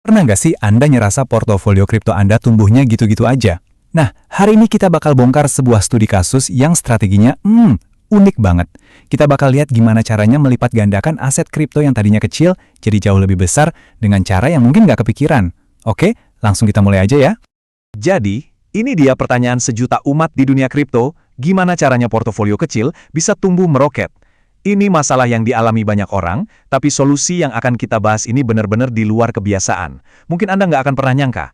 Pernah nggak sih Anda ngerasa portofolio kripto Anda tumbuhnya gitu-gitu aja? Nah, hari ini kita bakal bongkar sebuah studi kasus yang strateginya unik banget. Kita bakal lihat gimana caranya melipat gandakan aset kripto yang tadinya kecil jadi jauh lebih besar dengan cara yang mungkin nggak kepikiran. Oke, langsung kita mulai aja ya. Jadi, ini dia pertanyaan sejuta umat di dunia kripto, gimana caranya portofolio kecil bisa tumbuh meroket? Ini masalah yang dialami banyak orang, tapi solusi yang akan kita bahas ini benar-benar di luar kebiasaan. Mungkin Anda nggak akan pernah nyangka.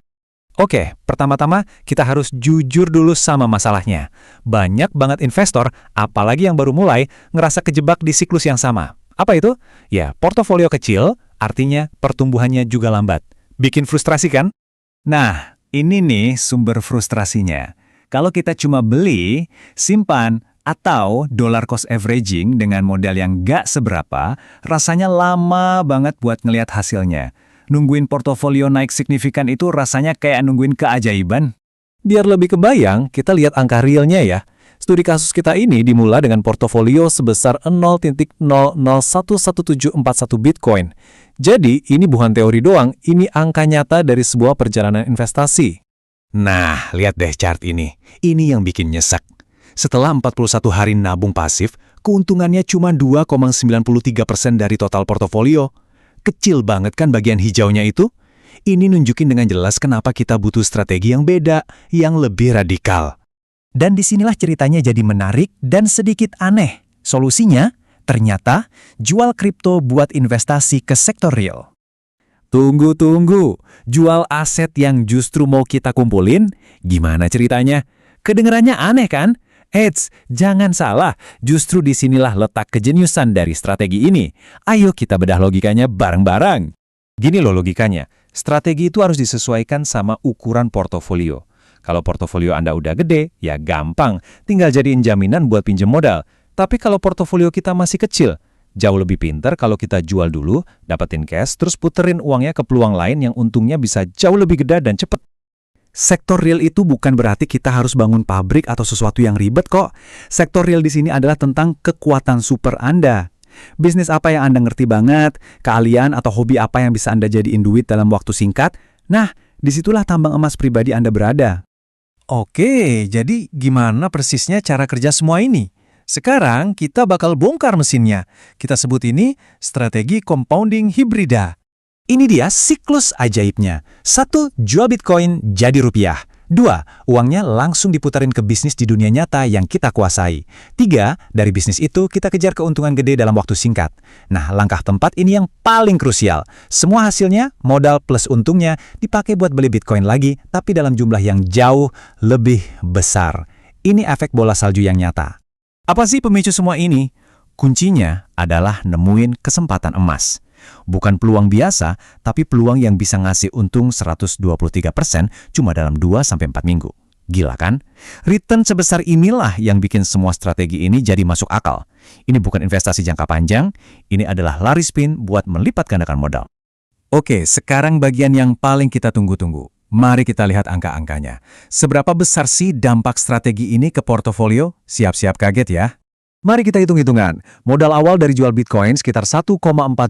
Oke, pertama-tama kita harus jujur dulu sama masalahnya. Banyak banget investor, apalagi yang baru mulai, ngerasa kejebak di siklus yang sama. Apa itu? Ya, portofolio kecil, artinya pertumbuhannya juga lambat. Bikin frustrasi kan? Nah, ini nih sumber frustrasinya. Kalau kita cuma beli, simpan, atau dollar cost averaging dengan modal yang nggak seberapa, rasanya lama banget buat ngelihat hasilnya. Nungguin portofolio naik signifikan itu rasanya kayak nungguin keajaiban. Biar lebih kebayang, kita lihat angka realnya ya. Studi kasus kita ini dimulai dengan portofolio sebesar 0,00111741 Bitcoin. Jadi, ini bukan teori doang, ini angka nyata dari sebuah perjalanan investasi. Nah, lihat deh chart ini. Ini yang bikin nyesek. Setelah 41 hari nabung pasif, keuntungannya cuma 2,93% dari total portofolio. Kecil banget kan bagian hijaunya itu? Ini nunjukin dengan jelas kenapa kita butuh strategi yang beda, yang lebih radikal. Dan disinilah ceritanya jadi menarik dan sedikit aneh. Solusinya, ternyata jual kripto buat investasi ke sektor real. Tunggu. Jual aset yang justru mau kita kumpulin? Gimana ceritanya? Kedengerannya aneh kan? Eits, jangan salah, justru disinilah letak kejeniusan dari strategi ini. Ayo kita bedah logikanya bareng-bareng. Gini loh logikanya, strategi itu harus disesuaikan sama ukuran portofolio. Kalau portofolio Anda udah gede, ya gampang, tinggal jadiin jaminan buat pinjem modal. Tapi kalau portofolio kita masih kecil, jauh lebih pintar kalau kita jual dulu, dapetin cash, terus puterin uangnya ke peluang lain yang untungnya bisa jauh lebih gede dan cepet. Sektor real itu bukan berarti kita harus bangun pabrik atau sesuatu yang ribet kok. Sektor real di sini adalah tentang kekuatan super Anda. Bisnis apa yang Anda ngerti banget, keahlian atau hobi apa yang bisa Anda jadiin duit dalam waktu singkat. Nah, disitulah tambang emas pribadi Anda berada. Oke, jadi gimana persisnya cara kerja semua ini? Sekarang kita bakal bongkar mesinnya. Kita sebut ini strategi compounding hibrida. Ini dia siklus ajaibnya. 1. Jual Bitcoin jadi rupiah. 2. Uangnya langsung diputarin ke bisnis di dunia nyata yang kita kuasai. 3. Dari bisnis itu kita kejar keuntungan gede dalam waktu singkat. Nah, langkah keempat ini yang paling krusial. Semua hasilnya, modal plus untungnya, dipakai buat beli Bitcoin lagi, tapi dalam jumlah yang jauh lebih besar. Ini efek bola salju yang nyata. Apa sih pemicu semua ini? Kuncinya adalah nemuin kesempatan emas. Bukan peluang biasa, tapi peluang yang bisa ngasih untung 123% cuma dalam 2-4 minggu. Gila kan? Return sebesar inilah yang bikin semua strategi ini jadi masuk akal. Ini bukan investasi jangka panjang, ini adalah lari spin buat melipat gandakan modal. Oke, sekarang bagian yang paling kita tunggu-tunggu. Mari kita lihat angka-angkanya. Seberapa besar sih dampak strategi ini ke portofolio? Siap-siap kaget ya. Mari kita hitung-hitungan. Modal awal dari jual Bitcoin sekitar 1,4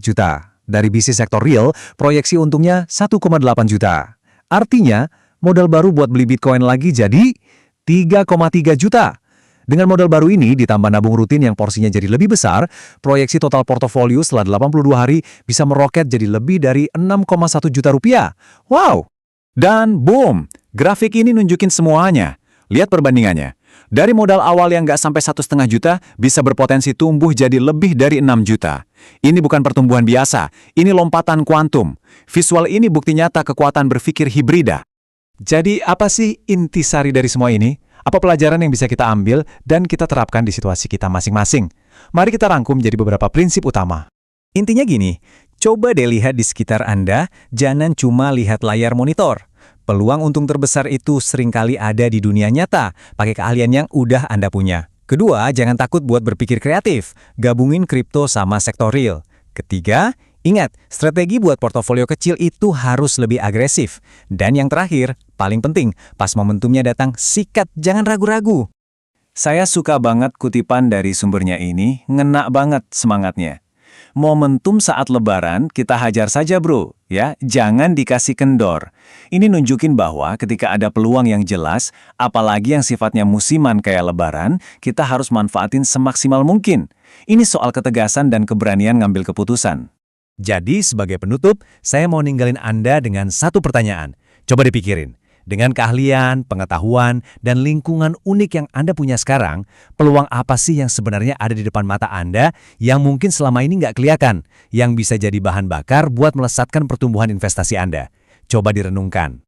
juta. Dari bisnis sektor real, proyeksi untungnya 1,8 juta. Artinya, modal baru buat beli Bitcoin lagi jadi 3,3 juta. Dengan modal baru ini ditambah nabung rutin yang porsinya jadi lebih besar, proyeksi total portofolio setelah 82 hari bisa meroket jadi lebih dari 6,1 juta rupiah. Wow! Dan boom! Grafik ini nunjukin semuanya. Lihat perbandingannya. Dari modal awal yang nggak sampai 1,5 juta, bisa berpotensi tumbuh jadi lebih dari 6 juta. Ini bukan pertumbuhan biasa, ini lompatan kuantum. Visual ini bukti nyata kekuatan berpikir hibrida. Jadi apa sih intisari dari semua ini? Apa pelajaran yang bisa kita ambil dan kita terapkan di situasi kita masing-masing? Mari kita rangkum jadi beberapa prinsip utama. Intinya gini, coba deh lihat di sekitar Anda, jangan cuma lihat layar monitor. Peluang untung terbesar itu seringkali ada di dunia nyata, pakai keahlian yang udah Anda punya. Kedua, jangan takut buat berpikir kreatif, gabungin kripto sama sektor real. Ketiga, ingat, strategi buat portofolio kecil itu harus lebih agresif. Dan yang terakhir, paling penting, pas momentumnya datang, sikat, jangan ragu-ragu. Saya suka banget kutipan dari sumbernya ini, ngena banget semangatnya. Momentum saat lebaran kita hajar saja bro, ya, jangan dikasih kendor. Ini nunjukin bahwa ketika ada peluang yang jelas, apalagi yang sifatnya musiman kayak lebaran, kita harus manfaatin semaksimal mungkin. Ini soal ketegasan dan keberanian ngambil keputusan. Jadi sebagai penutup, saya mau ninggalin Anda dengan satu pertanyaan. Coba dipikirin. Dengan keahlian, pengetahuan, dan lingkungan unik yang Anda punya sekarang, peluang apa sih yang sebenarnya ada di depan mata Anda yang mungkin selama ini nggak kelihatan, yang bisa jadi bahan bakar buat melesatkan pertumbuhan investasi Anda? Coba direnungkan.